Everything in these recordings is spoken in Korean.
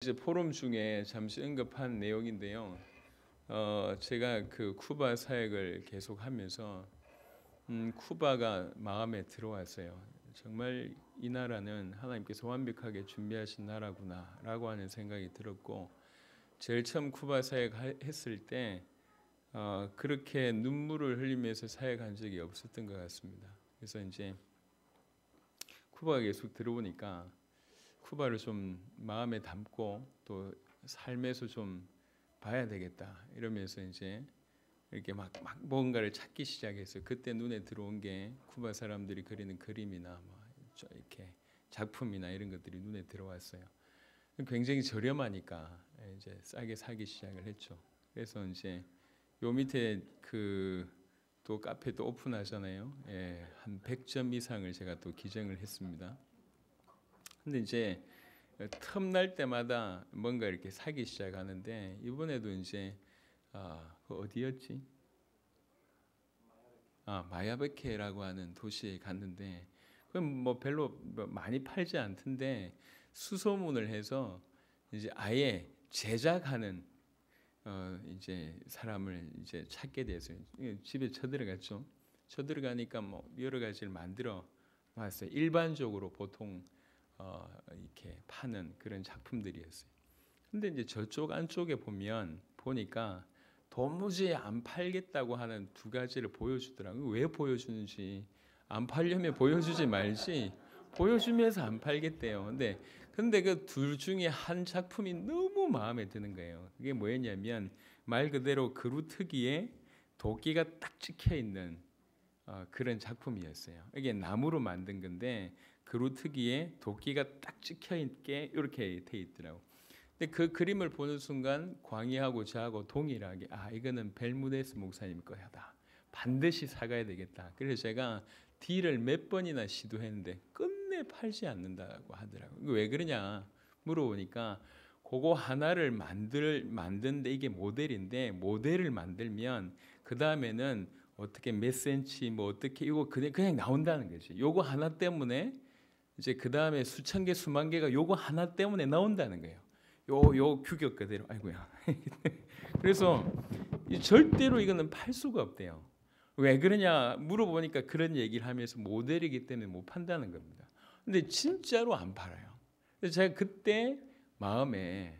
이제 포럼 중에 잠시 언급한 내용인데요. 제가 그 쿠바 사역을 계속하면서 쿠바가 마음에 들어왔어요. 정말 이 나라는 하나님께서 완벽하게 준비하신 나라구나라고 하는 생각이 들었고, 제일 처음 쿠바 사역했을 때 그렇게 눈물을 흘리면서 사역한 적이 없었던 것 같습니다. 그래서 이제 쿠바가 계속 들어오니까 쿠바를 좀 마음에 담고 또 삶에서 좀 봐야 되겠다 이러면서 이제 이렇게 막 뭔가를 찾기 시작했어요. 그때 눈에 들어온 게 쿠바 사람들이 그리는 그림이나 뭐 이렇게 작품이나 이런 것들이 눈에 들어왔어요. 굉장히 저렴하니까 이제 싸게 사기 시작을 했죠. 그래서 이제 요 밑에 그 또 카페 또 오픈하잖아요. 예, 한 100점 이상을 제가 또 기증을 했습니다. 근데 이제 틈날 때마다 뭔가 이렇게 사기 시작하는데, 이번에도 이제 그 어디였지? 마야베케라고 하는 도시에 갔는데, 그럼 뭐 별로 많이 팔지 않던데 수소문을 해서 이제 아예 제작하는 이제 사람을 이제 찾게 돼서 집에 쳐들어갔죠. 쳐들어가니까 뭐 여러 가지를 만들어 놨어요. 일반적으로 보통 이렇게 파는 그런 작품들이었어요. 근데 이제 저쪽 안쪽에 보니까 도무지 안 팔겠다고 하는 두 가지를 보여주더라고요. 왜 보여주는지, 안 팔려면 보여주지 말지 보여주면서 안 팔겠대요. 근데 그 둘 중에 한 작품이 너무 마음에 드는 거예요. 그게 뭐였냐면 말 그대로 그루 특이에 도끼가 딱 찍혀 있는 그런 작품이었어요. 이게 나무로 만든 건데 그루 특이에 도끼가 딱 찍혀 있게 이렇게 돼 있더라고. 근데 그 그림을 보는 순간 광희하고 저하고 동일하게 이거는 벨무데스 목사님 거야다. 반드시 사가야 되겠다. 그래서 제가 딜을 몇 번이나 시도했는데 끝내 팔지 않는다고 하더라고요. 이거 왜 그러냐 물어보니까 그거 하나를 만드는데 이게 모델인데, 모델을 만들면 그 다음에는 어떻게 몇 센치 뭐 어떻게 이거 그냥 나온다는 거지. 요거 하나 때문에 이제 그 다음에 수천 개 수만 개가 요거 하나 때문에 나온다는 거예요. 요 규격 그대로. 아이고야. 그래서 절대로 이거는 팔 수가 없대요. 왜 그러냐 물어보니까 그런 얘기를 하면서 모델이기 때문에 못 판다는 겁니다. 근데 진짜로 안 팔아요. 그래서 제가 그때 마음에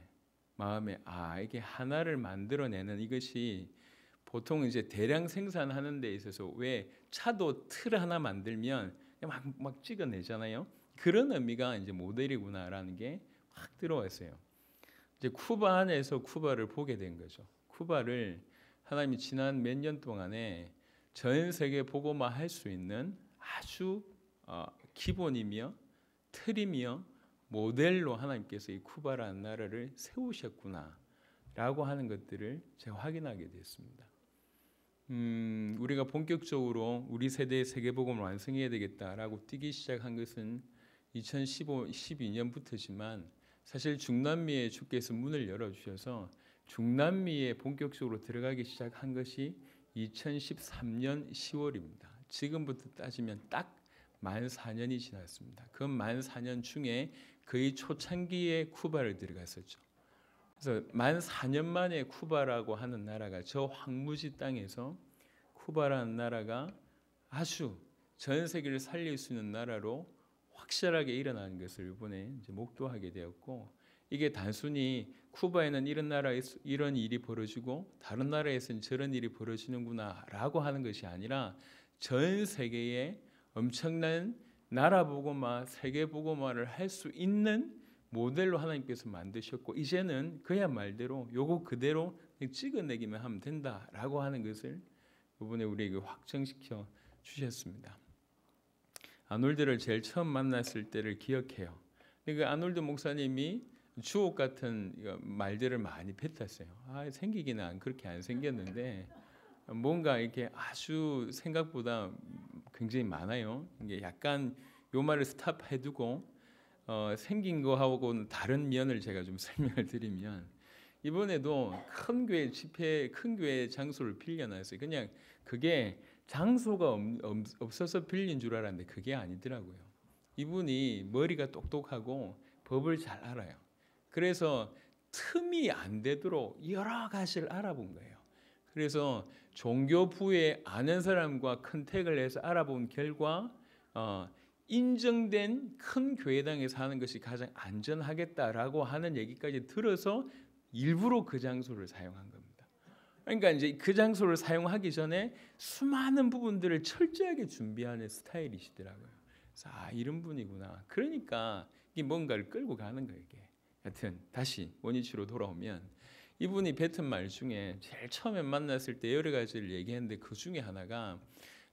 이게 하나를 만들어내는 이것이 보통 이제 대량 생산하는 데 있어서 왜 차도 틀 하나 만들면 막 찍어내잖아요. 그런 의미가 이제 모델이구나라는 게 확 들어왔어요. 이제 쿠바 안에서 쿠바를 보게 된 거죠. 쿠바를 하나님이 지난 몇 년 동안에 전 세계 보고만 할 수 있는 아주 기본이며 틀이며 모델로 하나님께서 이 쿠바라는 나라를 세우셨구나라고 하는 것들을 제가 확인하게 됐습니다. 우리가 본격적으로 우리 세대의 세계복음을 완성해야 되겠다라고 뛰기 시작한 것은 12년부터지만 사실 중남미에 주께서 문을 열어주셔서 중남미에 본격적으로 들어가기 시작한 것이 2013년 10월입니다. 지금부터 따지면 딱 만 4년이 지났습니다. 그 만 4년 중에 거의 초창기에 쿠바를 들어갔었죠. 그래서 만 4년 만에 쿠바라고 하는 나라가, 저 황무지 땅에서 쿠바라는 나라가 아주 전 세계를 살릴 수 있는 나라로 확실하게 일어나는 것을 이번에 이제 목도하게 되었고, 이게 단순히 쿠바에는 이런 일이 벌어지고 다른 나라에서는 저런 일이 벌어지는구나라고 하는 것이 아니라 전 세계에 엄청난 나라 복음화, 세계 복음화를 할 수 있는 모델로 하나님께서 만드셨고, 이제는 그야 말대로 요거 그대로 찍어내기만 하면 된다라고 하는 것을 이번에 우리에게 확정시켜 주셨습니다. 아놀드를 제일 처음 만났을 때를 기억해요. 그 아놀드 목사님이 주옥 같은 말들을 많이 뱉었어요. 생기기는 그렇게 안 생겼는데 뭔가 이렇게 아주 생각보다 굉장히 많아요. 이게 약간 요 말을 스탑해두고 생긴 거하고는 다른 면을 제가 좀 설명을 드리면, 이번에도 큰 교회 장소를 빌려놨어요. 그냥 그게 장소가 없어서 빌린 줄 알았는데 그게 아니더라고요. 이분이 머리가 똑똑하고 법을 잘 알아요. 그래서 틈이 안 되도록 여러 가지를 알아본 거예요. 그래서 종교 부에 아는 사람과 컨택을 해서 알아본 결과 인정된 큰 교회당에서 하는 것이 가장 안전하겠다라고 하는 얘기까지 들어서 일부러 그 장소를 사용한 겁니다. 그러니까 이제 그 장소를 사용하기 전에 수많은 부분들을 철저하게 준비하는 스타일이시더라고요. 그래서 이런 분이구나. 그러니까 이게 뭔가를 끌고 가는 거예요. 이게. 하여튼 다시 원위치로 돌아오면 이분이 뱉은 말 중에 제일 처음에 만났을 때 여러 가지를 얘기했는데 그 중에 하나가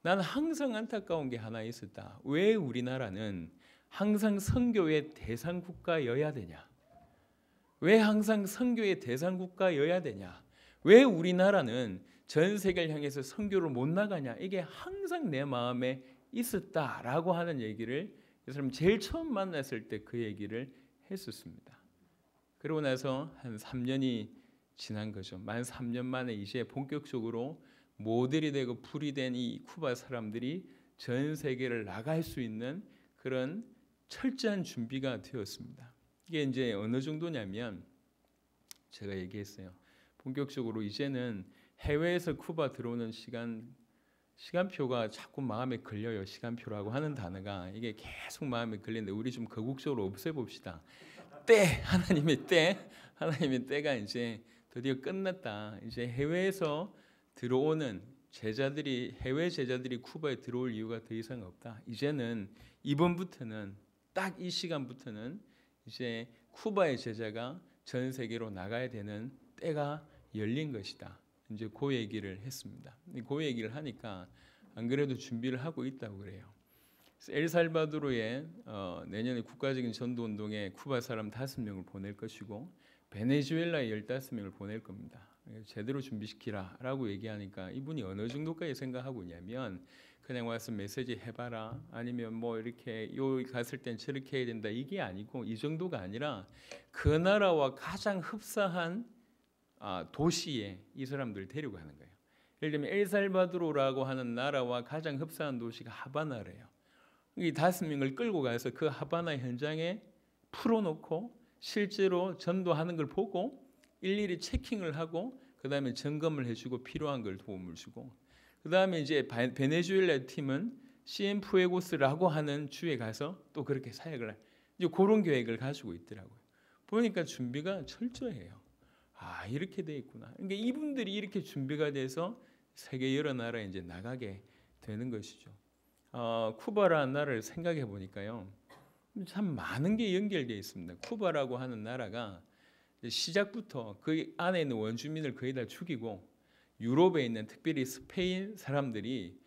나는 항상 안타까운 게 하나 있었다. 왜 우리나라는 항상 선교의 대상 국가여야 되냐? 왜 항상 선교의 대상 국가여야 되냐? 왜 우리나라는 전 세계를 향해서 선교를 못 나가냐? 이게 항상 내 마음에 있었다라고 하는 얘기를 이 사람 제일 처음 만났을 때 그 얘기를 했었습니다. 그러고 나서 한 3년이 지난 거죠. 만 3년 만에 이제 본격적으로 모델이 되고 불이 된 이 쿠바 사람들이 전 세계를 나갈 수 있는 그런 철저한 준비가 되었습니다. 이게 이제 어느 정도냐면 제가 얘기했어요. 본격적으로 이제는 해외에서 쿠바 들어오는 시간표가 자꾸 마음에 걸려요. 시간표라고 하는 단어가 이게 계속 마음에 걸리는데 우리 좀 거국적으로 없애봅시다. 하나님의 때가 이제 드디어 끝났다. 이제 해외에서 들어오는 해외 제자들이 쿠바에 들어올 이유가 더 이상 없다. 이제는 이번부터는 딱 이 시간부터는 이제 쿠바의 제자가 전 세계로 나가야 되는 때가 열린 것이다. 이제 그 얘기를 했습니다. 그 얘기를 하니까 안 그래도 준비를 하고 있다고 그래요. 엘살바도르에 내년에 국가적인 전도운동에 쿠바 사람 5명을 보낼 것이고 베네수엘라에 15명을 보낼 겁니다. 제대로 준비시키라 라고 얘기하니까 이분이 어느 정도까지 생각하고 있냐면 그냥 와서 메시지 해봐라 아니면 뭐 이렇게 요 갔을 땐 저렇게 해야 된다 이게 아니고 이 정도가 아니라 그 나라와 가장 흡사한 도시에 이 사람들을 데리고 가는 거예요. 예를 들면 엘살바도르라고 하는 나라와 가장 흡사한 도시가 하바나래요. 이 5명을 끌고 가서 그 하바나 현장에 풀어놓고 실제로 전도하는 걸 보고 일일이 체킹을 하고 그 다음에 점검을 해주고 필요한 걸 도움을 주고 그 다음에 이제 베네수엘라 팀은 시엠푸에고스라고 하는 주에 가서 또 그렇게 사역을 이제 그런 계획을 가지고 있더라고요. 보니까 준비가 철저해요. 이렇게 돼 있구나. 그러니까 이분들이 이렇게 준비가 돼서 세계 여러 나라에 이제 나가게 되는 것이죠. 쿠바라는 나라를 생각해 보니까요. 참 많은 게 연결되어 있습니다. 쿠바라고 하는 나라가 시작부터 그 안에 있는 원주민을 거의 다 죽이고 유럽에 있는 특별히 스페인 사람들이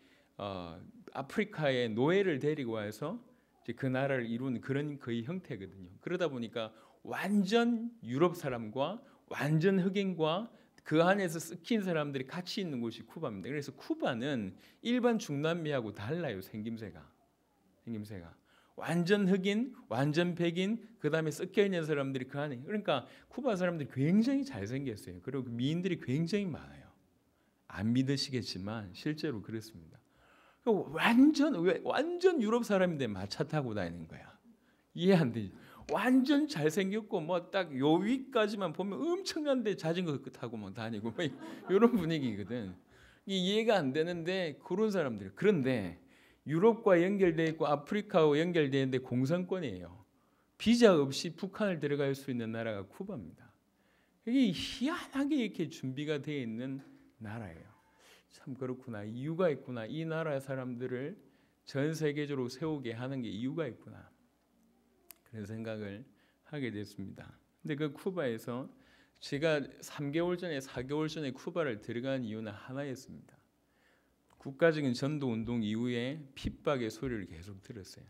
아프리카에 노예를 데리고 와서 이제 그 나라를 이룬 그런 거의 형태거든요. 그러다 보니까 완전 유럽 사람과 완전 흑인과 그 안에서 섞인 사람들이 같이 있는 곳이 쿠바입니다. 그래서 쿠바는 일반 중남미하고 달라요. 생김새가 완전 흑인, 완전 백인, 그 다음에 섞여 있는 사람들이 그 안에. 그러니까 쿠바 사람들이 굉장히 잘생겼어요. 그리고 미인들이 굉장히 많아요. 안 믿으시겠지만 실제로 그렇습니다. 완전 유럽 사람인데 마차 타고 다니는 거야. 이해 안 되지? 완전 잘생겼고 뭐 딱 요 위까지만 보면 엄청난데 자전거 타고 뭐 다니고 뭐 이런 분위기거든. 이해가 안 되는데 그런 사람들. 그런데 유럽과 연결되어 있고 아프리카와 연결되어 있는데 공산권이에요. 비자 없이 북한을 들어갈 수 있는 나라가 쿠바입니다. 이게 희한하게 이렇게 준비가 되어 있는 나라예요. 참 그렇구나. 이유가 있구나. 이 나라 사람들을 전 세계적으로 세우게 하는 게 이유가 있구나. 그런 생각을 하게 됐습니다. 근데 그 쿠바에서 제가 3개월 전에 4개월 전에 쿠바를 들어간 이유는 하나였습니다. 국가적인 전도운동 이후에 핍박의 소리를 계속 들었어요.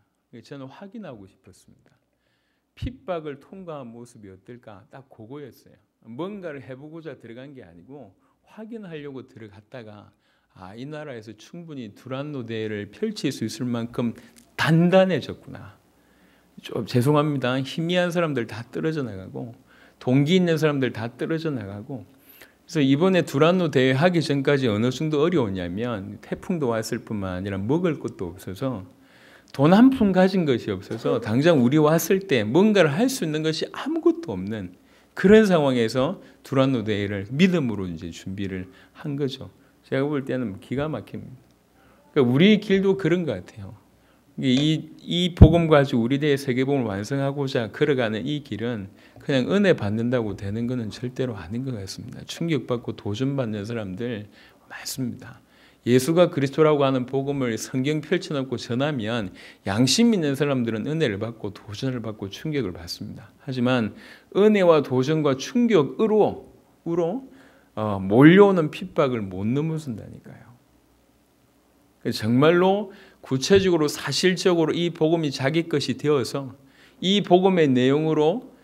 저는 확인하고 싶었습니다. 핍박을 통과한 모습이 어떨까 딱 그거였어요. 뭔가를 해보고자 들어간 게 아니고 확인하려고 들어갔다가 이 나라에서 충분히 두란노 대회를 펼칠 수 있을 만큼 단단해졌구나. 좀 죄송합니다. 희미한 사람들 다 떨어져 나가고 동기 있는 사람들 다 떨어져 나가고 그래서 이번에 두란노 대회 하기 전까지 어느 정도 어려웠냐면 태풍도 왔을 뿐만 아니라 먹을 것도 없어서 돈 한 푼 가진 것이 없어서 당장 우리 왔을 때 뭔가를 할 수 있는 것이 아무것도 없는 그런 상황에서 두란노 대회를 믿음으로 이제 준비를 한 거죠. 제가 볼 때는 기가 막힙니다. 그러니까 우리 길도 그런 것 같아요. 이 복음 가지고 우리 대의 세계복음을 완성하고자 걸어가는 이 길은 그냥 은혜 받는다고 되는 것은 절대로 아닌 것 같습니다. 충격받고 도전받는 사람들 많습니다. 예수가 그리스도라고 하는 복음을 성경 펼쳐놓고 전하면 양심 있는 사람들은 은혜를 받고 도전을 받고 충격을 받습니다. 하지만 은혜와 도전과 충격으로 몰려오는 핍박을 못 넘어선다니까요. 정말로 구체적으로 사실적으로 이 복음이 자기 것이 되어서 이 복음의 내용으로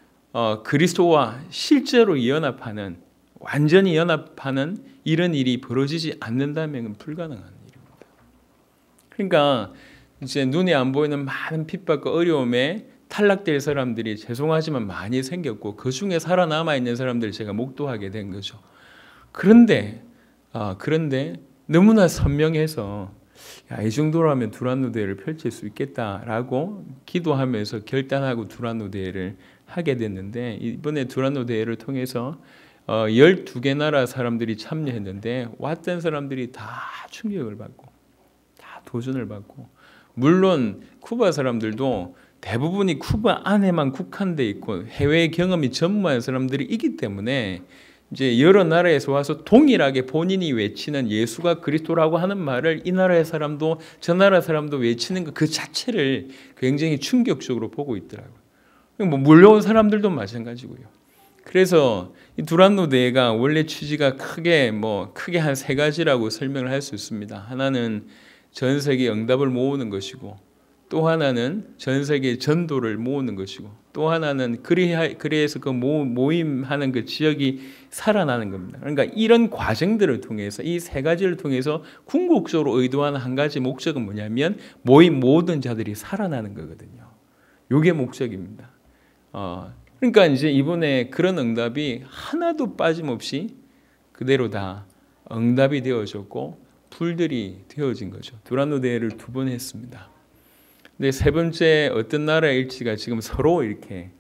그리스도와 실제로 연합하는, 완전히 연합하는 이런 일이 벌어지지 않는다면 불가능한 일입니다. 그러니까 이제 눈에 안 보이는 많은 핍박과 어려움에 탈락될 사람들이 죄송하지만 많이 생겼고 그 중에 살아남아 있는 사람들을 제가 목도하게 된 거죠. 그런데 너무나 선명해서 이 정도라면 두란노 대회를 펼칠 수 있겠다라고 기도하면서 결단하고 두란노 대회를 하게 됐는데, 이번에 두란노 대회를 통해서 12개 나라 사람들이 참여했는데 왔던 사람들이 다 충격을 받고 다 도전을 받고, 물론 쿠바 사람들도 대부분이 쿠바 안에만 국한돼 있고 해외 경험이 전무한 사람들이 있기 때문에 이제 여러 나라에서 와서 동일하게 본인이 외치는 예수가 그리스도라고 하는 말을 이 나라의 사람도 저 나라 사람도 외치는 그 자체를 굉장히 충격적으로 보고 있더라고요. 뭐 물려온 사람들도 마찬가지고요. 그래서 이 두란노 대회가 원래 취지가 크게 한 세 가지라고 설명을 할 수 있습니다. 하나는 전 세계 응답을 모으는 것이고, 또 하나는 전 세계 전도를 모으는 것이고, 또 하나는 그래서 그 모임하는 그 지역이 살아나는 겁니다. 그러니까 이런 과정들을 통해서, 이 세 가지를 통해서 궁극적으로 의도하는 한 가지 목적은 뭐냐면 모임 모든 자들이 살아나는 거거든요. 이게 목적입니다. 그러니까 이제 이번에 그런 응답이 하나도 빠짐없이 그대로 다 응답이 되어졌고 불들이 되어진 거죠. 두란노 대회를 2번 했습니다. 근데 세 번째 어떤 나라의 일치가 지금 서로 이렇게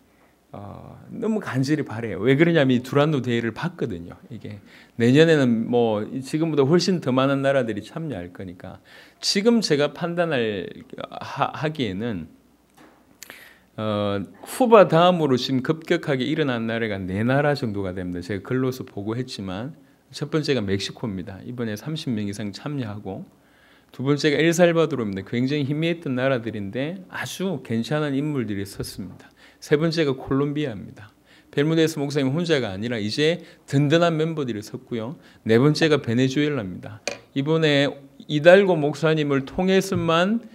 너무 간절히 바래요. 왜 그러냐면 이 두란노 대회를 봤거든요. 이게 내년에는 지금보다 훨씬 더 많은 나라들이 참여할 거니까 지금 제가 하기에는 쿠바 다음으로 지금 급격하게 일어난 나라가 4나라 정도가 됩니다. 제가 글로서 보고했지만 첫 번째가 멕시코입니다. 이번에 30명 이상 참여하고, 두 번째가 엘살바도르입니다. 굉장히 희미했던 나라들인데 아주 괜찮은 인물들이 섰습니다. 세 번째가 콜롬비아입니다. 벨무데스 목사님 혼자가 아니라 이제 든든한 멤버들이 섰고요. 네 번째가 베네수엘라입니다. 이번에 이달고 목사님을 통해서만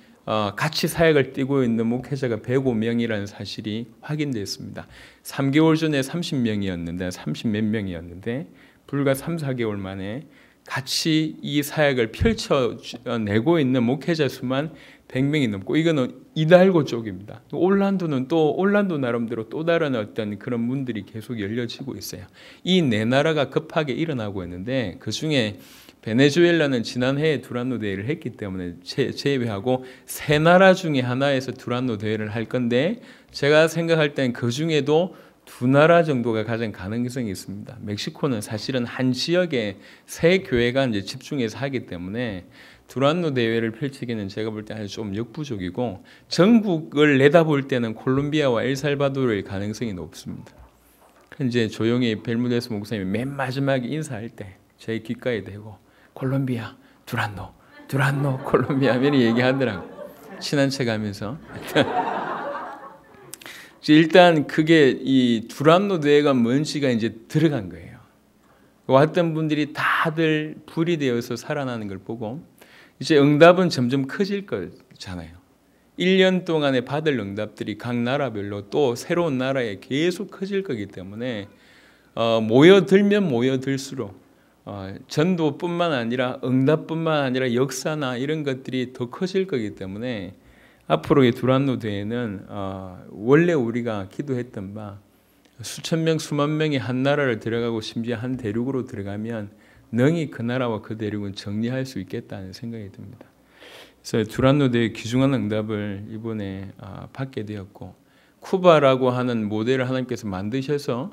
같이 사역을 띄고 있는 목회자가 105명이라는 사실이 확인됐습니다. 3개월 전에 30명이었는데 30몇 명이었는데 불과 3, 4개월 만에 같이 이 사역을 펼쳐내고 있는 목회자 수만 100명이 넘고, 이거는 이달고 쪽입니다. 올란도는 또 올란도 나름대로 또 다른 어떤 그런 문들이 계속 열려지고 있어요. 이 4나라가 급하게 일어나고 있는데 그중에 베네수엘라는 지난해에 두란노 대회를 했기 때문에 제외하고 3나라 중에 하나에서 두란노 대회를 할 건데, 제가 생각할 땐 그 중에도 2나라 정도가 가장 가능성이 있습니다. 멕시코는 사실은 한 지역에 3교회가 이제 집중해서 하기 때문에 두란노 대회를 펼치기는 제가 볼 때 아주 좀 역부족이고, 전국을 내다볼 때는 콜롬비아와 엘살바도르의 가능성이 높습니다. 이제 조용히 벨무데스 목사님이 맨 마지막에 인사할 때 제 귓가에 대고 콜롬비아, 두란노, 콜롬비아 이렇게 얘기하더라고. 친한 척 하면서. 일단 그게 이 두란노 대회가 뭔지가 이제 들어간 거예요. 왔던 분들이 다들 불이 되어서 살아나는 걸 보고 이제 응답은 점점 커질 거잖아요. 1년 동안에 받을 응답들이 각 나라별로 또 새로운 나라에 계속 커질 거기 때문에 모여들면 모여들수록 전도뿐만 아니라 응답뿐만 아니라 역사나 이런 것들이 더 커질 거기 때문에 앞으로 이 두란노 대회는 원래 우리가 기도했던 바 수천 명, 수만 명이 한 나라를 들어가고 심지어 한 대륙으로 들어가면 능히 그 나라와 그 대륙은 정리할 수 있겠다는 생각이 듭니다. 그래서 두란노 대회 귀중한 응답을 이번에 받게 되었고, 쿠바라고 하는 모델을 하나님께서 만드셔서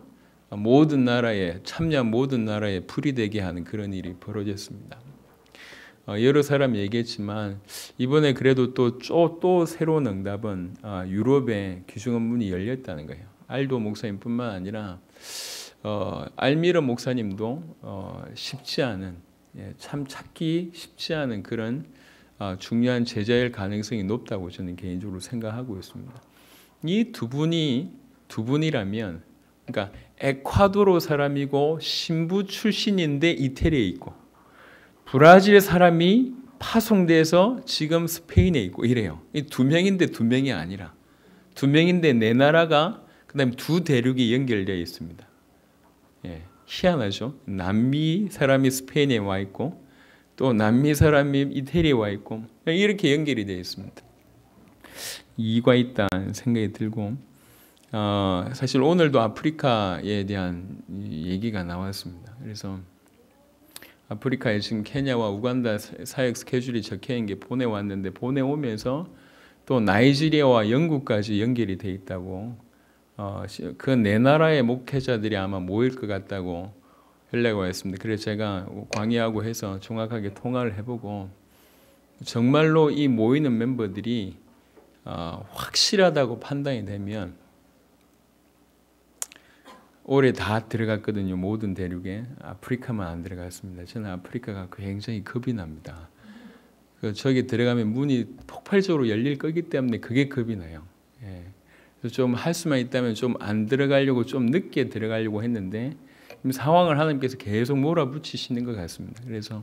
모든 나라에 참여한 모든 나라에 불이 되게 하는 그런 일이 벌어졌습니다. 여러 사람이 얘기했지만 이번에 그래도 또 새로운 응답은 유럽에 귀중한 문이 열렸다는 거예요. 알도 목사님뿐만 아니라 알미르 목사님도 쉽지 않은, 참 찾기 쉽지 않은 그런 중요한 제자일 가능성이 높다고 저는 개인적으로 생각하고 있습니다. 이 두 분이라면, 그러니까 에콰도르 사람이고 신부 출신인데 이태리에 있고, 브라질 사람이 파송돼서 지금 스페인에 있고 이래요. 이 두 명인데 두 명이 아니라 두 명인데 네 나라가 그다음에 두 대륙이 연결되어 있습니다. 희한하죠. 남미 사람이 스페인에 와 있고 또 남미 사람이 이태리에 와 있고 이렇게 연결이 되어 있습니다. 이유가 있다는 생각이 들고, 사실 오늘도 아프리카에 대한 얘기가 나왔습니다. 그래서 아프리카에 지금 케냐와 우간다 사역 스케줄이 적혀 있는 게 보내왔는데, 보내오면서 또 나이지리아와 영국까지 연결이 돼 있다고, 그 네 나라의 목회자들이 아마 모일 것 같다고 연락이 왔습니다. 그래서 제가 광희하고 해서 정확하게 통화를 해보고, 정말로 이 모이는 멤버들이 확실하다고 판단이 되면 올해 다 들어갔거든요. 모든 대륙에. 아프리카만 안 들어갔습니다. 저는 아프리카가 굉장히 겁이 납니다. 저기 들어가면 문이 폭발적으로 열릴 거기 때문에 그게 겁이 나요. 그래서 좀 할 수만 있다면 좀 안 들어가려고, 좀 늦게 들어가려고 했는데 상황을 하나님께서 계속 몰아붙이시는 것 같습니다. 그래서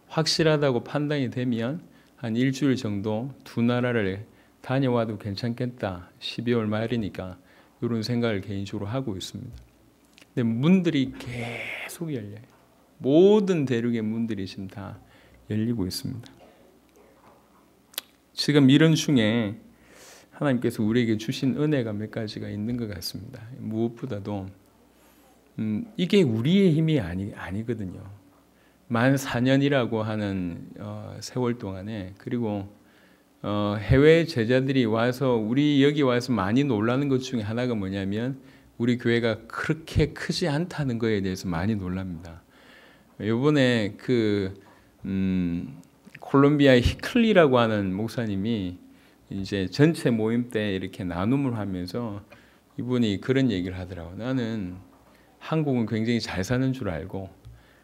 확실하다고 판단이 되면 한 일주일 정도 두 나라를 다녀와도 괜찮겠다. 12월 말이니까 이런 생각을 개인적으로 하고 있습니다. 근데 문들이 계속 열려요. 모든 대륙의 문들이 지금 다 열리고 있습니다. 지금 이런 중에 하나님께서 우리에게 주신 은혜가 몇 가지가 있는 것 같습니다. 무엇보다도 이게 우리의 힘이 아니거든요. 만 4년이라고 하는 세월 동안에, 그리고 해외 제자들이 와서 우리 여기 와서 많이 놀라는 것 중에 하나가 뭐냐면 우리 교회가 그렇게 크지 않다는 거에 대해서 많이 놀랍니다. 이번에 콜롬비아 히클리라고 하는 목사님이 이제 전체 모임 때 이렇게 나눔을 하면서 이분이 그런 얘기를 하더라고요. 나는 한국은 굉장히 잘 사는 줄 알고,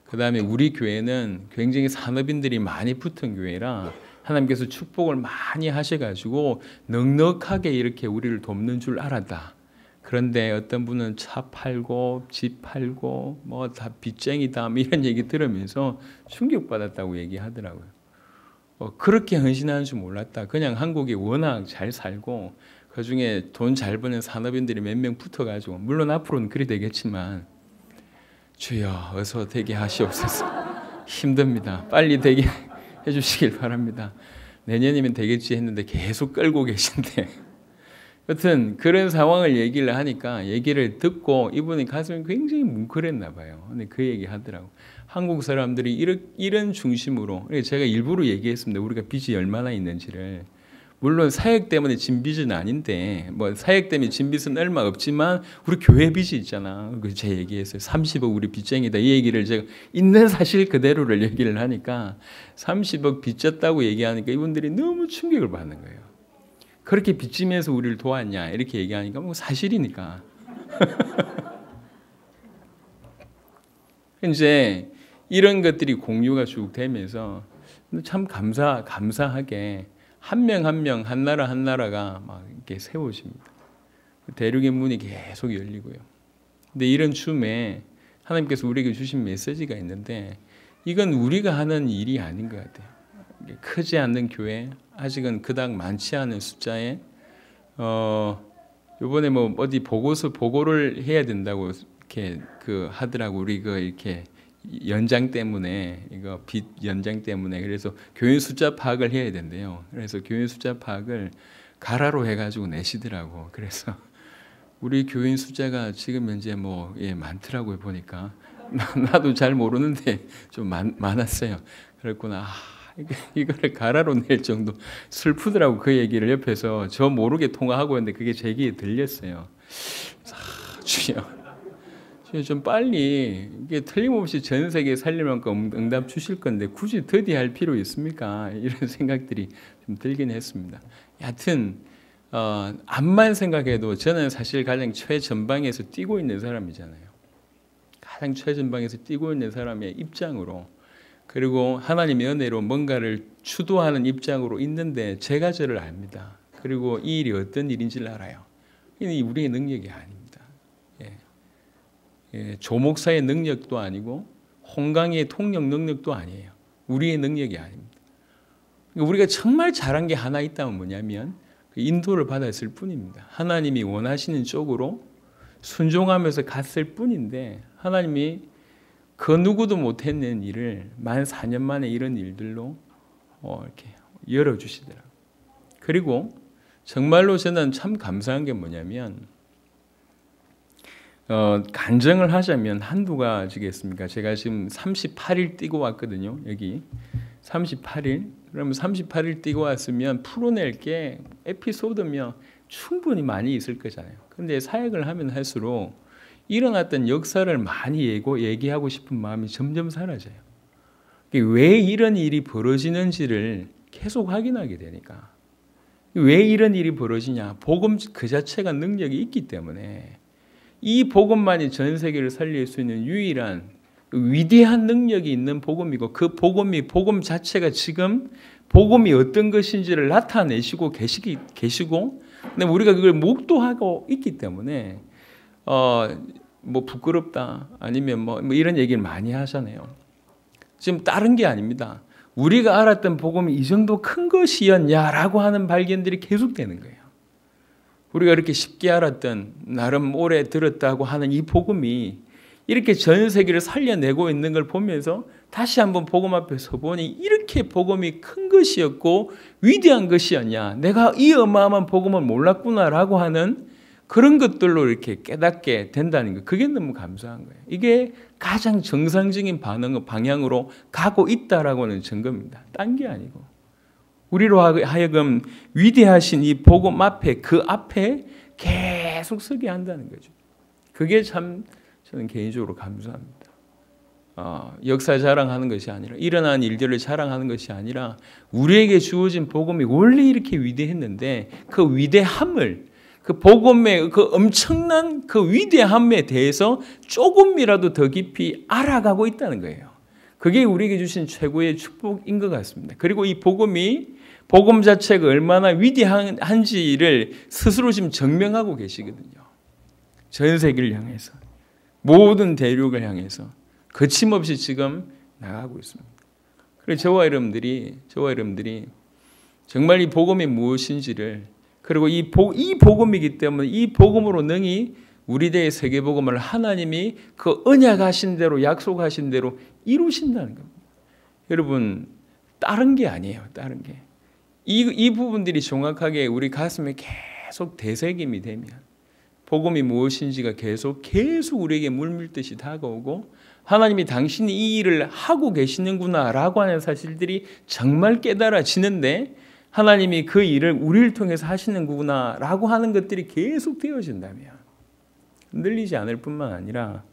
그 다음에 우리 교회는 굉장히 산업인들이 많이 붙은 교회라 하나님께서 축복을 많이 하셔가지고 넉넉하게 이렇게 우리를 돕는 줄 알았다. 그런데 어떤 분은 차 팔고 집 팔고 뭐 다 빚쟁이다 이런 얘기 들으면서 충격받았다고 얘기하더라고요. 그렇게 헌신하는 줄 몰랐다. 그냥 한국이 워낙 잘 살고 그중에 돈 잘 버는 산업인들이 몇 명 붙어가지고, 물론 앞으로는 그리 되겠지만 주여 어서 되게 하시옵소서. 힘듭니다. 빨리 되게 해주시길 바랍니다. 내년이면 되겠지 했는데 계속 끌고 계신데 여튼 그런 상황을 얘기를 하니까, 얘기를 듣고 이분이 가슴이 굉장히 뭉클했나 봐요. 근데 그 얘기 하더라고. 한국 사람들이 이런 중심으로, 제가 일부러 얘기했습니다. 우리가 빚이 얼마나 있는지를. 물론 사역 때문에 진 빚은 아닌데, 뭐 사역 때문에 진 빚은 얼마 없지만 우리 교회 빚이 있잖아. 그 제 얘기했어요. 30억 우리 빚쟁이다. 이 얘기를 제가 있는 사실 그대로를 얘기를 하니까 30억 빚졌다고 얘기하니까 이분들이 너무 충격을 받는 거예요. 그렇게 빚지면서 우리를 도왔냐 이렇게 얘기하니까 뭐 사실이니까. 이제 이런 것들이 공유가 쭉 되면서 참 감사하게 한 명 한 명, 한 나라 한 나라가 막 이렇게 세워집니다. 대륙의 문이 계속 열리고요. 근데 이런 춤에 하나님께서 우리에게 주신 메시지가 있는데, 이건 우리가 하는 일이 아닌 것 같아요. 크지 않는 교회, 아직은 그닥 많지 않은 숫자에, 요번에 뭐 어디 보고를 해야 된다고 이렇게 하더라고. 우리 이렇게 연장 때문에, 이거 빚 연장 때문에. 그래서 교인 숫자 파악을 해야 된대요. 그래서 교인 숫자 파악을 가라로 해가지고 내시더라고. 그래서 우리 교인 숫자가 지금 현재 많더라고요. 보니까 나도 잘 모르는데 좀 많았어요. 그랬구나. 이거를 가라로 낼 정도 슬프더라고. 그 얘기를 옆에서 저 모르게 통화하고 있는데 그게 제 귀에 들렸어요. 주여, 좀 빨리, 이게 틀림없이 전 세계 살릴 만큼 응답 주실 건데 굳이 더디할 필요 있습니까? 이런 생각들이 좀 들긴 했습니다. 여하튼 암만 생각해도 저는 사실 가장 최전방에서 뛰고 있는 사람이잖아요. 가장 최전방에서 뛰고 있는 사람의 입장으로, 그리고 하나님의 은혜로 뭔가를 주도하는 입장으로 있는데 제가 저를 압니다. 그리고 이 일이 어떤 일인지를 알아요. 이 우리의 능력이 아닙니다. 조목사의 능력도 아니고 홍강의 통역 능력도 아니에요. 우리의 능력이 아닙니다. 우리가 정말 잘한 게 하나 있다면 뭐냐면 인도를 받았을 뿐입니다. 하나님이 원하시는 쪽으로 순종하면서 갔을 뿐인데, 하나님이 그 누구도 못했는 일을 14년 만에 이런 일들로 이렇게 열어주시더라고요. 그리고 정말로 저는 참 감사한 게 뭐냐면, 간증을 하자면 한두 가지겠습니까? 제가 지금 38일 뛰고 왔거든요. 여기 38일. 그러면 38일 뛰고 왔으면 풀어낼 게 에피소드면 충분히 많이 있을 거잖아요. 근데 사역을 하면 할수록 일어났던 역사를 많이 얘기하고 싶은 마음이 점점 사라져요. 왜 이런 일이 벌어지는지를 계속 확인하게 되니까. 왜 이런 일이 벌어지냐? 복음 그 자체가 능력이 있기 때문에, 이 복음만이 전 세계를 살릴 수 있는 유일한 위대한 능력이 있는 복음이고, 그 복음 자체가 지금 복음이 어떤 것인지를 나타내시고 계시고, 근데 우리가 그걸 목도하고 있기 때문에 뭐 부끄럽다 아니면 뭐 이런 얘기를 많이 하잖아요. 지금 다른 게 아닙니다. 우리가 알았던 복음이 이 정도 큰 것이었냐라고 하는 발견들이 계속되는 거예요. 우리가 이렇게 쉽게 알았던, 나름 오래 들었다고 하는 이 복음이 이렇게 전 세계를 살려내고 있는 걸 보면서 다시 한번 복음 앞에 서보니 이렇게 복음이 큰 것이었고 위대한 것이었냐, 내가 이 어마어마한 복음을 몰랐구나라고 하는 그런 것들로 이렇게 깨닫게 된다는 거, 그게 너무 감사한 거예요. 이게 가장 정상적인 방향으로 가고 있다라고 하는 증거입니다. 딴 게 아니고, 우리로 하여금 위대하신 이 복음 앞에, 그 앞에 계속 서게 한다는 거죠. 그게 참 저는 개인적으로 감사합니다. 역사 자랑하는 것이 아니라, 일어난 일들을 자랑하는 것이 아니라, 우리에게 주어진 복음이 원래 이렇게 위대했는데 그 위대함을, 그 복음의 그 엄청난 그 위대함에 대해서 조금이라도 더 깊이 알아가고 있다는 거예요. 그게 우리에게 주신 최고의 축복인 것 같습니다. 그리고 이 복음 자체가 얼마나 위대한지를 스스로 지금 증명하고 계시거든요. 전 세계를 향해서, 모든 대륙을 향해서 거침없이 지금 나가고 있습니다. 그래서 저와 여러분들이 정말 이 복음이 무엇인지를, 그리고 이 복음이기 때문에 이 복음으로 능히 우리 대의 세계복음을 하나님이 그 언약하신 대로, 약속하신 대로 이루신다는 겁니다. 여러분, 다른 게 아니에요. 다른 게. 이 부분들이 정확하게 우리 가슴에 계속 되새김이 되면, 복음이 무엇인지가 계속 우리에게 물밀듯이 다가오고, 하나님이 당신이 이 일을 하고 계시는구나라고 하는 사실들이 정말 깨달아지는데, 하나님이 그 일을 우리를 통해서 하시는구나라고 하는 것들이 계속 되어진다면 흔들리지 않을 뿐만 아니라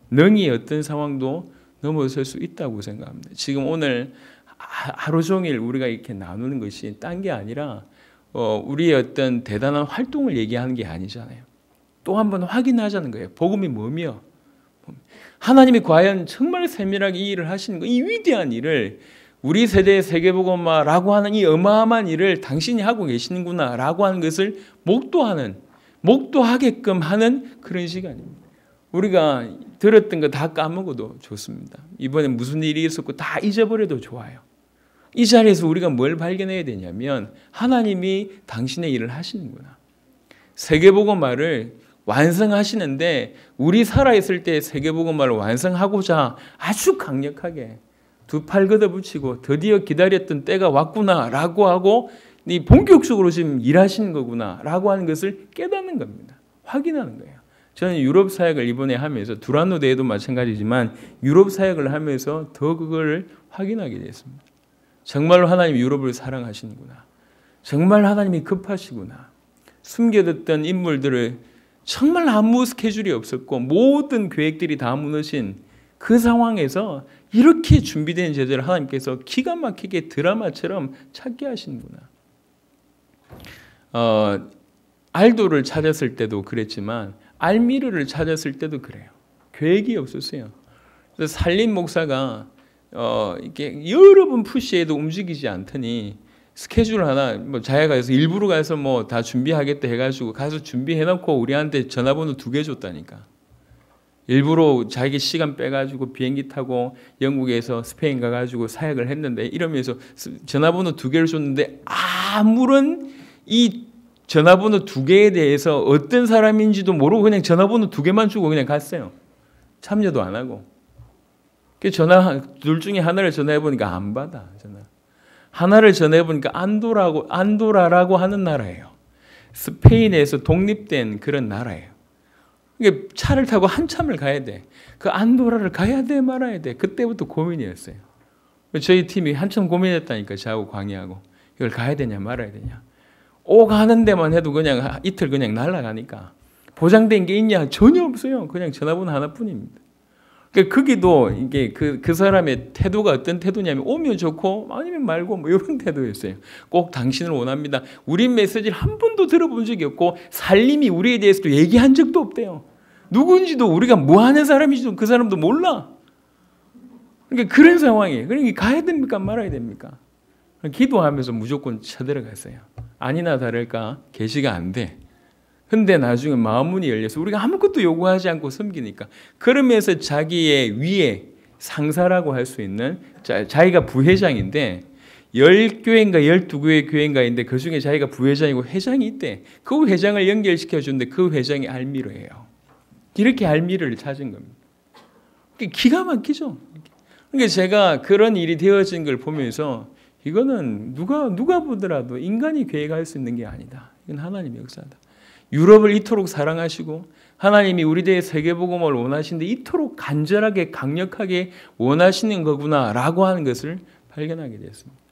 능히 어떤 상황도 넘어설 수 있다고 생각합니다. 지금 오늘 하루 종일 우리가 이렇게 나누는 것이 딴 게 아니라 우리의 어떤 대단한 활동을 얘기하는 게 아니잖아요. 또 한 번 확인하자는 거예요. 복음이 뭐며, 하나님이 과연 정말 세밀하게 이 일을 하시는 거, 이 위대한 일을, 우리 세대의 세계복음화라고 하는 이 어마어마한 일을 당신이 하고 계시는구나라고 하는 것을 목도하게끔 하는 그런 시간입니다. 우리가 들었던 거 다 까먹어도 좋습니다. 이번에 무슨 일이 있었고 다 잊어버려도 좋아요. 이 자리에서 우리가 뭘 발견해야 되냐면, 하나님이 당신의 일을 하시는구나. 세계복음화를 완성하시는데, 우리 살아있을 때 세계복음화를 완성하고자 아주 강력하게 두 팔 걷어붙이고 드디어 기다렸던 때가 왔구나라고 하고, 이 본격적으로 지금 일하시는 거구나라고 하는 것을 깨닫는 겁니다. 확인하는 거예요. 저는 유럽 사역을 이번에 하면서, 두란노 대회도 마찬가지지만 유럽 사역을 하면서 더 그걸 확인하게 됐습니다. 정말로 하나님이 유럽을 사랑하시는구나. 정말 하나님이 급하시구나. 숨겨뒀던 인물들을 정말 아무 스케줄이 없었고 모든 계획들이 다 무너진 그 상황에서 이렇게 준비된 제자를 하나님께서 기가 막히게 드라마처럼 찾게 하시는구나. 알도를 찾았을 때도 그랬지만 알미르를 찾았을 때도 그래요. 계획이 없었어요. 그래서 살림 목사가 이렇게 여러 번 푸시해도 움직이지 않더니 스케줄 하나 자기가 가서 일부러 가서 다 준비하겠다 해가지고 가서 준비해놓고 우리한테 전화번호 2개 줬다니까. 일부러 자기 시간 빼가지고 비행기 타고 영국에서 스페인 가가지고 사역을 했는데 이러면서 전화번호 2개를 줬는데 아무런 이 전화번호 2개에 대해서 어떤 사람인지도 모르고 그냥 전화번호 2개만 주고 그냥 갔어요. 참여도 안 하고. 둘 중에 하나를 전화해보니까 안 받아. 전화. 하나를 전화해보니까 안도라라고 하는 나라예요. 스페인에서 독립된 그런 나라예요. 그러니까 차를 타고 한참을 가야 돼. 그 안도라를 가야 돼 말아야 돼. 그때부터 고민이었어요. 저희 팀이 한참 고민했다니까. 저하고 광희하고. 이걸 가야 되냐 말아야 되냐. 가는 데만 해도 그냥 이틀 그냥 날아가니까. 보장된 게 있냐? 전혀 없어요. 그냥 전화번호 하나뿐입니다. 그러니까 거기도 이게 그 사람의 태도가 어떤 태도냐면 오면 좋고 아니면 말고 이런 태도였어요. 꼭 당신을 원합니다. 우리 메시지를 한 번도 들어본 적이 없고 살림이 우리에 대해서도 얘기한 적도 없대요. 누군지도 우리가 뭐 하는 사람인지도 그 사람도 몰라. 그러니까 그런 상황이에요. 그러니까 가야 됩니까 말아야 됩니까? 기도하면서 무조건 쳐들어갔어요. 아니나 다를까 계시가 안 돼. 근데 나중에 마음문이 열려서 우리가 아무것도 요구하지 않고 섬기니까 그러면서 자기의 위에 상사라고 할 수 있는 자기가 부회장인데 10교회인가 12교회 교회인가 있는데 그중에 자기가 부회장이고 회장이 있대. 그 회장을 연결시켜주는데 그 회장이 알미르예요. 이렇게 알미르를 찾은 겁니다. 기가 막히죠. 그러니까 제가 그런 일이 되어진 걸 보면서 이거는 누가 보더라도 인간이 계획할 수 있는 게 아니다. 이건 하나님의 역사다. 유럽을 이토록 사랑하시고 하나님이 우리들의 세계복음을 원하시는데 이토록 간절하게 강력하게 원하시는 거구나라고 하는 것을 발견하게 되었습니다.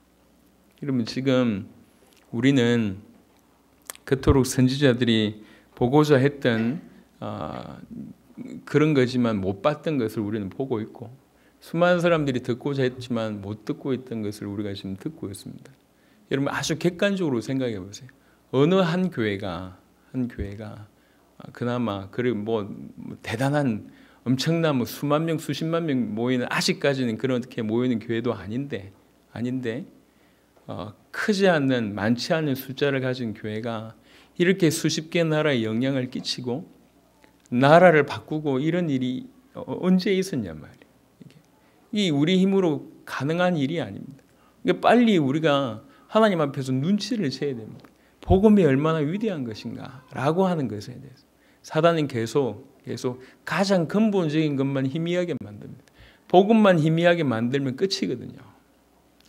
여러분 지금 우리는 그토록 선지자들이 보고자 했던 그런 거지만 못 봤던 것을 우리는 보고 있고 수많은 사람들이 듣고자 했지만 못 듣고 있던 것을 우리가 지금 듣고 있습니다. 여러분 아주 객관적으로 생각해 보세요. 어느 한 교회가 그나마 대단한 엄청난 수만 명 수십만 명 모이는 아직까지는 그렇게 모이는 교회도 아닌데 크지 않는 많지 않은 숫자를 가진 교회가 이렇게 수십 개 나라에 영향을 끼치고 나라를 바꾸고 이런 일이 언제 있었냔 말이에요. 이 우리 힘으로 가능한 일이 아닙니다. 그러니까 빨리 우리가 하나님 앞에서 눈치를 채야 됩니다. 복음이 얼마나 위대한 것인가라고 하는 것에 대해서 사단은 계속 가장 근본적인 것만 희미하게 만듭니다. 복음만 희미하게 만들면 끝이거든요.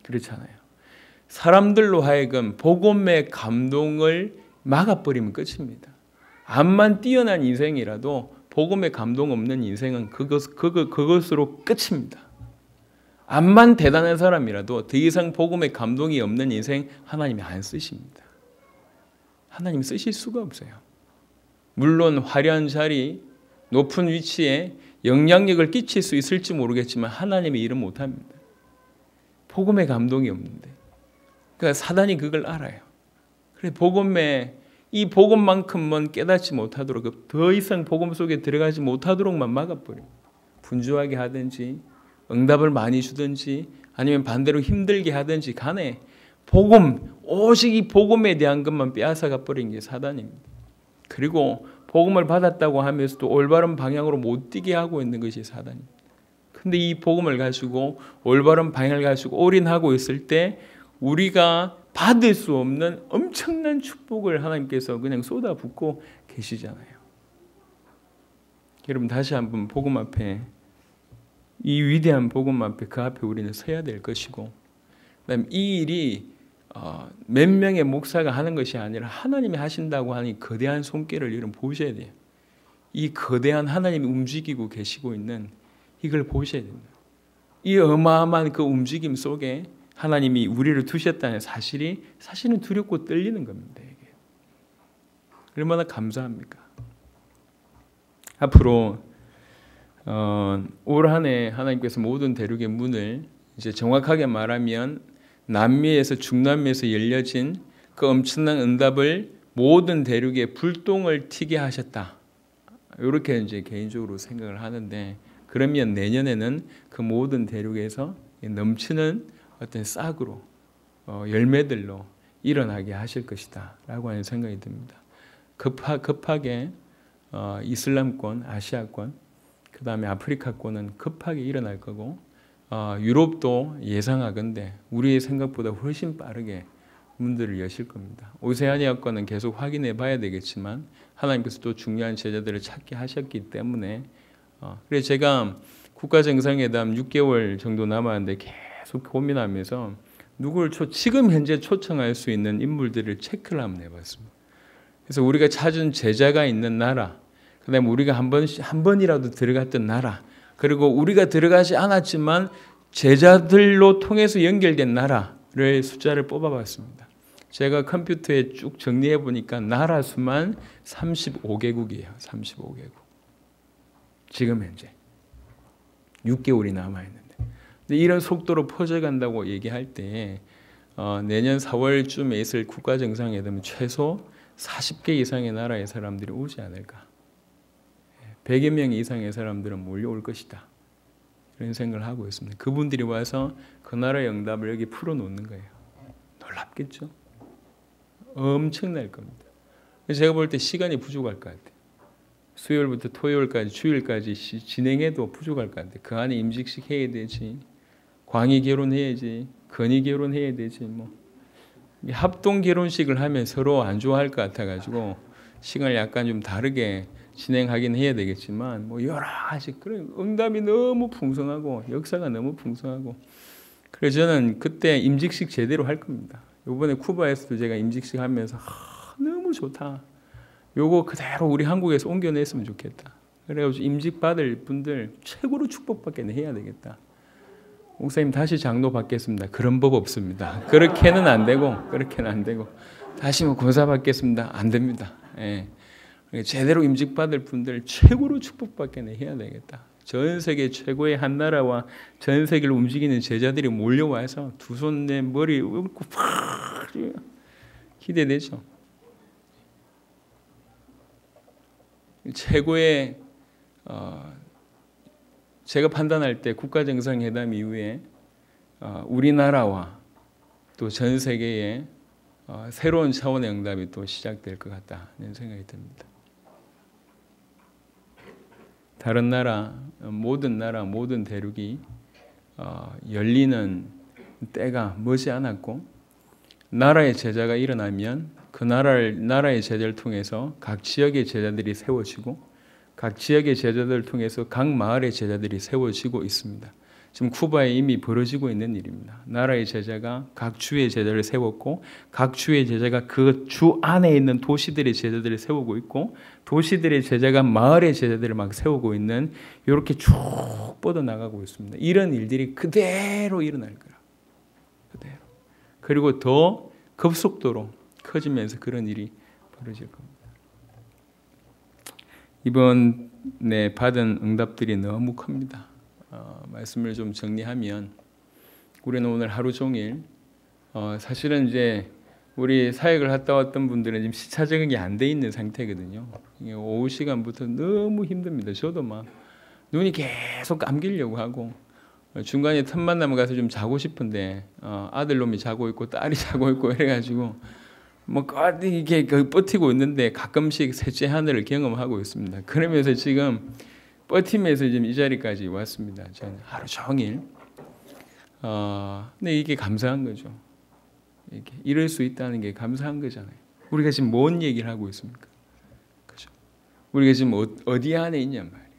그렇잖아요. 사람들로 하여금 복음의 감동을 막아버리면 끝입니다. 암만 뛰어난 인생이라도 복음의 감동 없는 인생은 그것으로 끝입니다. 암만 대단한 사람이라도 더 이상 복음의 감동이 없는 인생 하나님이 안 쓰십니다. 하나님 쓰실 수가 없어요. 물론 화려한 자리, 높은 위치에 영향력을 끼칠 수 있을지 모르겠지만 하나님의 일은 못합니다. 복음의 감동이 없는데. 그러니까 사단이 그걸 알아요. 그래서 이 복음만큼만 깨닫지 못하도록 더 이상 복음 속에 들어가지 못하도록만 막아버려요. 분주하게 하든지 응답을 많이 주든지 아니면 반대로 힘들게 하든지 간에 오직 이 복음에 대한 것만 빼앗아가 버린 게 사단입니다. 그리고 복음을 받았다고 하면서도 올바른 방향으로 못 뛰게 하고 있는 것이 사단입니다. 근데 이 복음을 가지고 올바른 방향을 가지고 올인하고 있을 때 우리가 받을 수 없는 엄청난 축복을 하나님께서 그냥 쏟아붓고 계시잖아요. 여러분 다시 한번 복음 앞에 이 위대한 복음 앞에 그 앞에 우리는 서야 될 것이고 그다음에 이 일이 몇 명의 목사가 하는 것이 아니라 하나님이 하신다고 하니 거대한 손길을 여러분 보셔야 돼요. 이 거대한 하나님이 움직이고 계시고 있는 이걸 보셔야 됩니다. 이 어마어마한 그 움직임 속에 하나님이 우리를 두셨다는 사실은 두렵고 떨리는 겁니다. 이게. 얼마나 감사합니까? 앞으로 올 한 해 하나님께서 모든 대륙의 문을 이제 정확하게 말하면 남미에서 중남미에서 열려진 그 엄청난 응답을 모든 대륙에 불똥을 튀게 하셨다. 이렇게 이제 개인적으로 생각을 하는데, 그러면 내년에는 그 모든 대륙에서 넘치는 어떤 싹으로 열매들로 일어나게 하실 것이다라고 하는 생각이 듭니다. 급하게 이슬람권, 아시아권, 그 다음에 아프리카권은 급하게 일어날 거고, 유럽도 예상하건대 우리의 생각보다 훨씬 빠르게 문들을 여실 겁니다. 오세아니아권은 계속 확인해 봐야 되겠지만 하나님께서 또 중요한 제자들을 찾게 하셨기 때문에 그래서 제가 국가정상회담 6개월 정도 남았는데 계속 고민하면서 누구를 지금 현재 초청할 수 있는 인물들을 체크를 한번 해봤습니다. 그래서 우리가 찾은 제자가 있는 나라, 그 다음에 우리가 한 번이라도 들어갔던 나라, 그리고 우리가 들어가지 않았지만 제자들로 통해서 연결된 나라를 숫자를 뽑아봤습니다. 제가 컴퓨터에 쭉 정리해 보니까 나라 수만 35개국이에요. 35개국. 지금 현재 6개월이 남아있는데, 근데 이런 속도로 퍼져간다고 얘기할 때 내년 4월쯤에 있을 국가정상회담은 최소 40개 이상의 나라의 사람들이 오지 않을까. 100여 명 이상의 사람들은 몰려올 것이다. 이런 생각을 하고 있습니다. 그분들이 와서 그 나라의 응답을 여기 풀어놓는 거예요. 놀랍겠죠? 엄청날 겁니다. 제가 볼 때 시간이 부족할 것 같아요. 수요일부터 토요일까지, 주일까지 진행해도 부족할 것 같아요. 그 안에 임직식 해야 되지, 광의 결혼해야지, 건의 결혼해야 되지, 합동 결혼식을 하면 서로 안 좋아할 것 같아가지고 시간을 약간 좀 다르게 진행하긴 해야 되겠지만 여러 가지 그런 응답이 너무 풍성하고 역사가 너무 풍성하고, 그래서 저는 그때 임직식 제대로 할 겁니다. 이번에 쿠바에서도 제가 임직식 하면서 너무 좋다. 요거 그대로 우리 한국에서 옮겨냈으면 좋겠다. 그래가지고 임직 받을 분들 최고로 축복받게 해야 되겠다. 목사님 다시 장로 받겠습니다. 그런 법 없습니다. 그렇게는 안 되고 다시 권사 받겠습니다. 안 됩니다. 예. 제대로 임직 받을 분들 최고로 축복받게 해야 되겠다. 전 세계 최고의 한 나라와 전 세계를 움직이는 제자들이 몰려와서 두 손 내 머리 얹고 기대되죠. 최고의 제가 판단할 때 국가정상회담 이후에 우리나라와 또 전 세계의 새로운 차원의 응답이 또 시작될 것 같다는 생각이 듭니다. 다른 나라, 모든 대륙이 열리는 때가 머지않았고, 나라의 제자가 일어나면 그 나라의 제자를 통해서 각 지역의 제자들이 세워지고, 각 지역의 제자들을 통해서 각 마을의 제자들이 세워지고 있습니다. 지금 쿠바에 이미 벌어지고 있는 일입니다. 나라의 제자가 각 주의 제자를 세웠고, 각 주의 제자가 그 주 안에 있는 도시들의 제자들을 세우고 있고, 도시들의 제자가 마을의 제자들을 막 세우고 있는, 이렇게 쭉 뻗어나가고 있습니다. 이런 일들이 그대로 일어날 거라. 그대로. 그리고 더 급속도로 커지면서 그런 일이 벌어질 겁니다. 이번에 받은 응답들이 너무 큽니다. 말씀을 좀 정리하면, 우리는 오늘 하루 종일 사실은 이제 우리 사역을 갔다 왔던 분들은 지금 시차 적응이 안 돼 있는 상태거든요. 오후 시간부터 너무 힘듭니다. 저도 막 눈이 계속 감기려고 하고, 중간에 틈만 나면 가서 좀 자고 싶은데 아들놈이 자고 있고 딸이 자고 있고 이래가지고 이게 버티고 있는데 가끔씩 셋째 하늘을 경험하고 있습니다. 그러면서 지금 버티면서 지금 이 자리까지 왔습니다. 저는 하루 종일. 근데 이게 감사한 거죠. 이렇게 이럴 수 있다는 게 감사한 거잖아요. 우리가 지금 뭔 얘기를 하고 있습니까? 그죠? 우리가 지금 어디 안에 있냔 말이에요.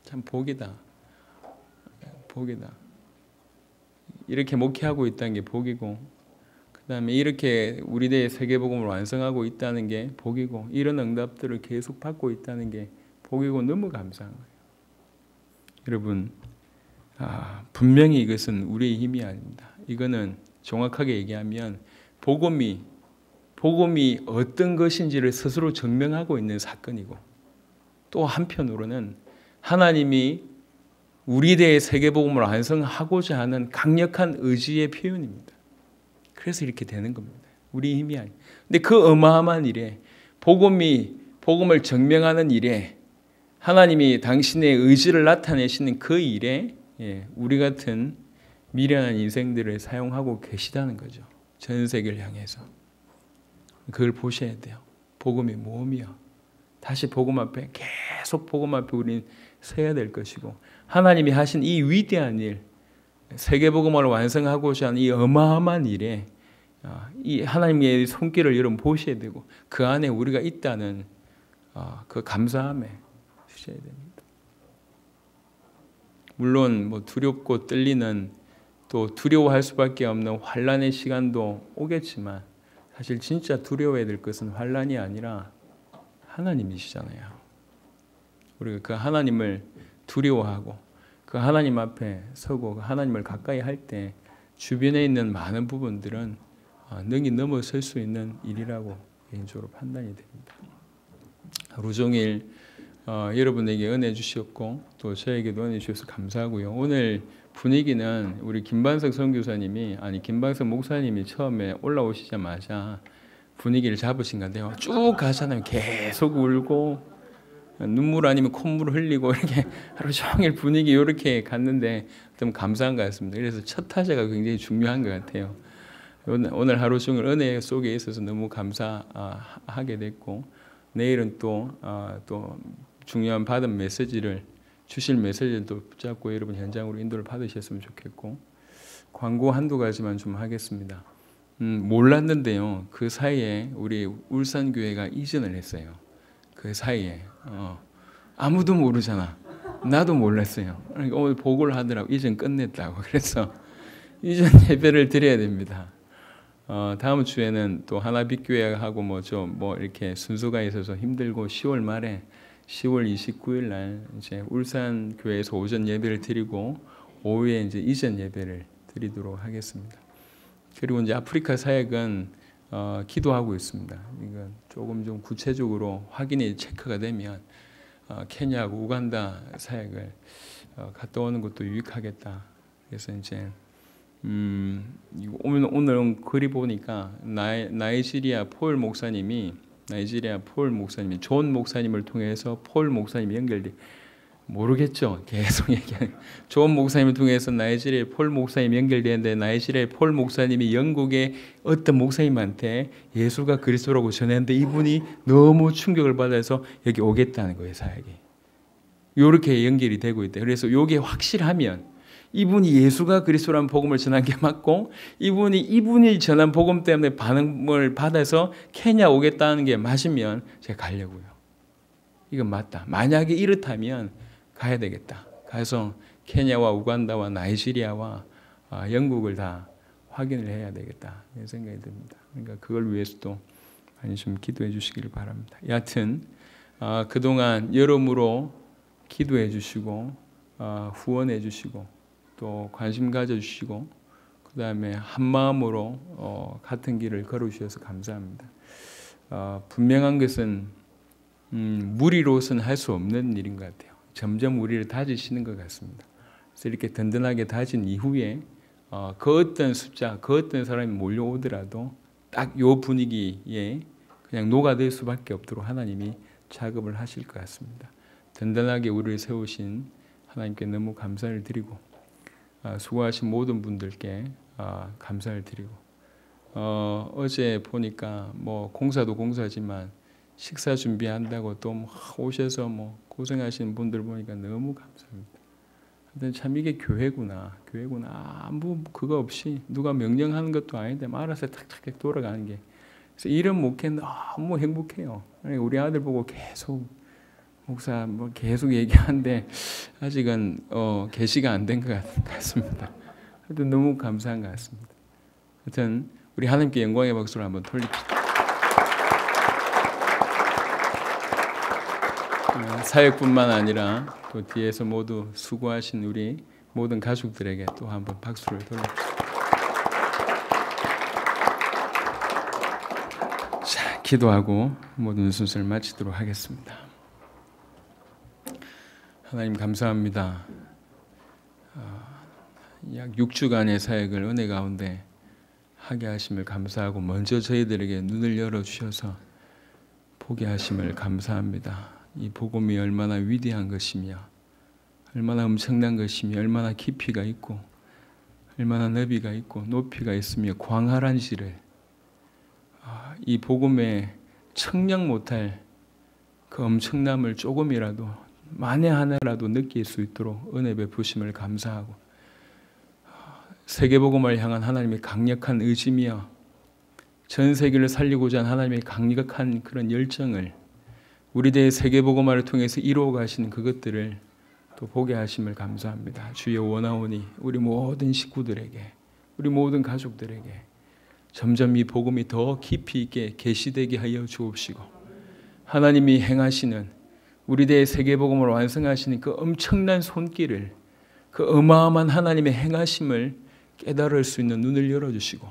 참 복이다. 복이다. 이렇게 목회하고 있다는 게 복이고, 그 다음에 이렇게 우리들의 세계복음을 완성하고 있다는 게 복이고, 이런 응답들을 계속 받고 있다는 게 복이고, 너무 감사한 거예요. 여러분, 분명히 이것은 우리의 힘이 아닙니다. 이거는 정확하게 얘기하면 복음이 어떤 것인지를 스스로 증명하고 있는 사건이고, 또 한편으로는 하나님이 우리 대의 세계복음을 완성하고자 하는 강력한 의지의 표현입니다. 그래서 이렇게 되는 겁니다. 우리 힘이 아니에요. 근데 그 어마어마한 일에, 복음을 증명하는 일에, 하나님이 당신의 의지를 나타내시는 그 일에 우리 같은 미련한 인생들을 사용하고 계시다는 거죠. 전 세계를 향해서. 그걸 보셔야 돼요. 복음이 뭐며, 다시 복음 앞에, 계속 복음 앞에 우리는 서야 될 것이고, 하나님이 하신 이 위대한 일, 세계복음을 완성하고자 하는 이 어마어마한 일에 이 하나님의 손길을 여러분 보셔야 되고, 그 안에 우리가 있다는 그 감사함에 주셔야 됩니다. 물론 뭐 두렵고 떨리는, 또 두려워할 수밖에 없는 환난의 시간도 오겠지만, 사실 진짜 두려워해야 될 것은 환난이 아니라 하나님이시잖아요. 우리가 그 하나님을 두려워하고 그 하나님 앞에 서고 그 하나님을 가까이 할 때 주변에 있는 많은 부분들은 능히 넘어설 수 있는 일이라고 개인적으로 판단이 됩니다. 하루 종일 여러분에게 은혜 주셨고 또 저에게도 은혜 주셔서 감사하고요. 오늘 분위기는 우리 김반석 선교사님이, 김반석 목사님이 처음에 올라오시자마자 분위기를 잡으신 건데요. 쭉 가잖아요. 계속 울고 눈물 아니면 콧물 흘리고 이렇게 하루 종일 분위기 이렇게 갔는데 좀 감사한 것 같습니다. 그래서 첫 타자가 굉장히 중요한 것 같아요. 오늘 하루 종일 은혜 속에 있어서 너무 감사하게 됐고, 내일은 또 중요한 받은 메시지를, 주실 메시지를 또 붙잡고 여러분 현장으로 인도를 받으셨으면 좋겠고, 광고 한두 가지만 좀 하겠습니다. 몰랐는데요. 그 사이에 우리 울산교회가 이전을 했어요. 그 사이에 아무도 모르잖아. 나도 몰랐어요. 그러니까 오늘 보고를 하더라고. 이전 끝냈다고. 그래서 이전 예배를 드려야 됩니다. 다음 주에는 또 하나빛교회하고 뭐 이렇게 순서가 있어서 힘들고 10월 말에 10월 29일 날 이제 울산 교회에서 오전 예배를 드리고 오후에 이제 이전 예배를 드리도록 하겠습니다. 그리고 이제 아프리카 사역은 기도하고 있습니다. 이건 조금 좀 구체적으로 확인이 체크가 되면 케냐하고 우간다 사역을 갔다 오는 것도 유익하겠다. 그래서 이제 오늘 글이 보니까 나이지리아 폴 목사님이 존 목사님을 통해서 폴 목사님이 연결돼, 모르겠죠. 계속 얘기하는. 존 목사님을 통해서 나이지리아의 폴 목사님이 연결되는데, 나이지리아의 폴 목사님이 영국의 어떤 목사님한테 예수가 그리스도라고 전했는데 이분이 너무 충격을 받아서 여기 오겠다는 거예요, 사역이. 이렇게 연결이 되고 있대. 그래서 이게 확실하면 이분이 예수가 그리스도라는 복음을 전한 게 맞고, 이분이 전한 복음 때문에 반응을 받아서 케냐 오겠다는 게 맞으면 제가 가려고요. 이건 맞다. 만약에 이렇다면 가야 되겠다. 가서 케냐와 우간다와 나이지리아와 영국을 다 확인을 해야 되겠다. 이런 생각이 듭니다. 그러니까 그걸 위해서도 많이 좀 기도해 주시기를 바랍니다. 여하튼 그동안 여러모로 기도해 주시고 후원해 주시고 또 관심 가져주시고 그 다음에 한 마음으로 같은 길을 걸어주셔서 감사합니다. 분명한 것은 무리로서는 할 수 없는 일인 것 같아요. 점점 우리를 다지시는 것 같습니다. 그래서 이렇게 든든하게 다진 이후에 그 어떤 숫자, 그 어떤 사람이 몰려오더라도 딱 요 분위기에 그냥 녹아들 수밖에 없도록 하나님이 작업을 하실 것 같습니다. 든든하게 우리를 세우신 하나님께 너무 감사를 드리고 수고하신 모든 분들께 감사를 드리고 어제 보니까 뭐 공사도 공사지만 식사 준비한다고 또 오셔서 뭐 고생하시는 분들 보니까 너무 감사합니다. 근데 참 이게 교회구나. 아무 그거 없이 누가 명령하는 것도 아닌데 알아서 탁탁 돌아가는 게. 그래서 이런 목회는 너무 행복해요. 우리 아들 보고 계속 목사 뭐 계속 얘기하는데 아직은 계시가 안 된 것 같습니다. 하여튼 너무 감사한 것 같습니다. 하여튼 우리 하나님께 영광의 박수를 한번 돌립시다. 사역뿐만 아니라 또 뒤에서 모두 수고하신 우리 모든 가족들에게 또 한번 박수를 돌립시다. 기도하고 모든 순서를 마치도록 하겠습니다. 하나님 감사합니다. 약 6주간의 사역을 은혜 가운데 하게 하심을 감사하고 먼저 저희들에게 눈을 열어주셔서 보게 하심을 감사합니다. 이 복음이 얼마나 위대한 것이며 얼마나 엄청난 것이며 얼마나 깊이가 있고 얼마나 너비가 있고 높이가 있으며 광활한지를 이 복음에 청량 못할 그 엄청남을 조금이라도 만에 하나라도 느낄 수 있도록 은혜 베푸심을 감사하고 세계복음을 향한 하나님의 강력한 의지며 전 세계를 살리고자 하는 하나님의 강력한 그런 열정을 우리들의 세계복음화를 통해서 이루어 가시는 그것들을 또 보게 하심을 감사합니다. 주여 원하오니 우리 모든 식구들에게 우리 모든 가족들에게 점점 이 복음이 더 깊이 있게 계시되게 하여 주옵시고 하나님이 행하시는 우리들의 세계복음을 완성하시는 그 엄청난 손길을 그 어마어마한 하나님의 행하심을 깨달을 수 있는 눈을 열어주시고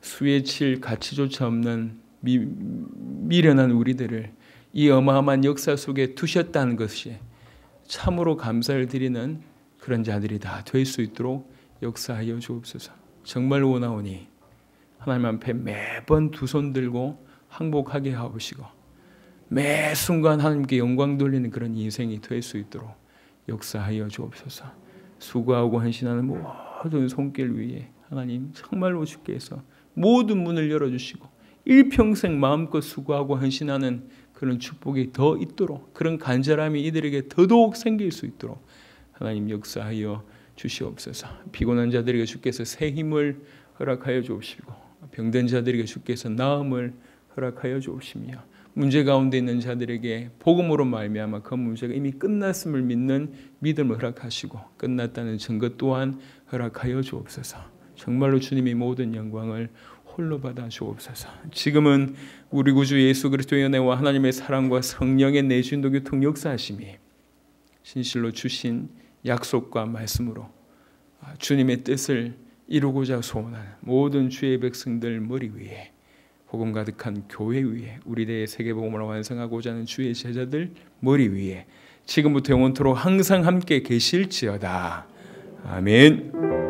수에 칠 가치조차 없는 미련한 우리들을 이 어마어마한 역사 속에 두셨다는 것이 참으로 감사를 드리는 그런 자들이 다 될 수 있도록 역사하여 주옵소서. 정말 원하오니 하나님 앞에 매번 두 손 들고 항복하게 하옵시고 매 순간 하나님께 영광 돌리는 그런 인생이 될 수 있도록 역사하여 주옵소서. 수고하고 헌신하는 모든 손길 위에 하나님 정말로 주께서 모든 문을 열어주시고 일평생 마음껏 수고하고 헌신하는 그런 축복이 더 있도록 그런 간절함이 이들에게 더더욱 생길 수 있도록 하나님 역사하여 주시옵소서. 피곤한 자들에게 주께서 새 힘을 허락하여 주옵시고 병든 자들에게 주께서 나음을 허락하여 주옵시며 문제 가운데 있는 자들에게 복음으로 말미암아 그 문제가 이미 끝났음을 믿는 믿음을 허락하시고 끝났다는 증거 또한 허락하여 주옵소서. 정말로 주님이 모든 영광을 홀로 받아 주옵소서. 지금은 우리 구주 예수 그리스도의 은혜와 하나님의 사랑과 성령의 내주인도 교통 역사하심이 진실로 주신 약속과 말씀으로 주님의 뜻을 이루고자 소원하는 모든 주의 백성들 머리 위에 복음 가득한 교회 위에 우리들의 세계복음을 완성하고자 하는 주의 제자들 머리 위에 지금부터 영원토록 항상 함께 계실지어다. 아멘.